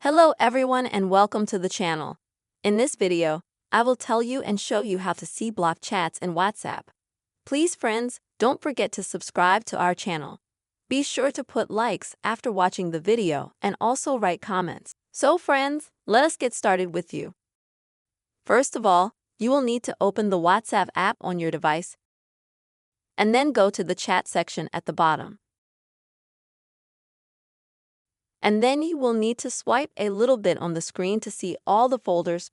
Hello everyone and welcome to the channel. In this video, I will tell you and show you how to see blocked chats in WhatsApp. Please friends, don't forget to subscribe to our channel. Be sure to put likes after watching the video and also write comments. So friends, let us get started with you. First of all, you will need to open the WhatsApp app on your device and then go to the chat section at the bottom. And then you will need to swipe a little bit on the screen to see all the folders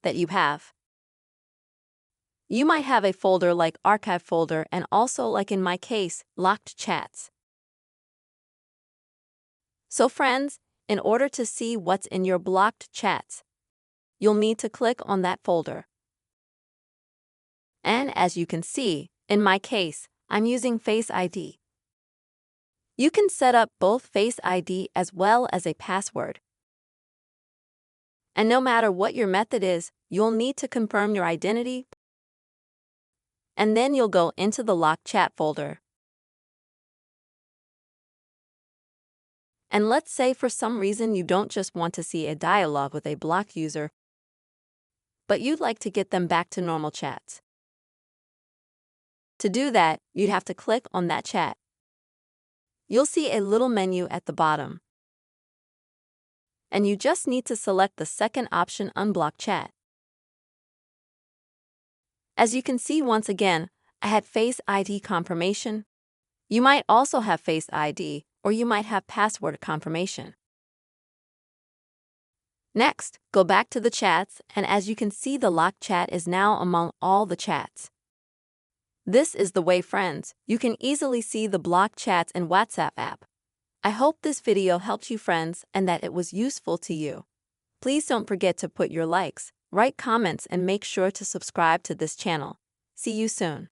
that you have. You might have a folder like Archive folder and also, like in my case, Locked Chats. So friends, in order to see what's in your blocked chats, you'll need to click on that folder. And as you can see, in my case, I'm using Face ID. You can set up both Face ID as well as a password. And no matter what your method is, you'll need to confirm your identity, and then you'll go into the Locked Chat folder. And let's say for some reason you don't just want to see a dialogue with a blocked user, but you'd like to get them back to normal chats. To do that, you'd have to click on that chat. You'll see a little menu at the bottom. And you just need to select the second option, Unblock Chat. As you can see, once again, I had Face ID confirmation. You might also have Face ID, or you might have password confirmation. Next, go back to the chats, and as you can see, the locked chat is now among all the chats. This is the way, friends, you can easily see the blocked chats in WhatsApp app. I hope this video helped you friends and that it was useful to you. Please don't forget to put your likes, write comments, and make sure to subscribe to this channel. See you soon.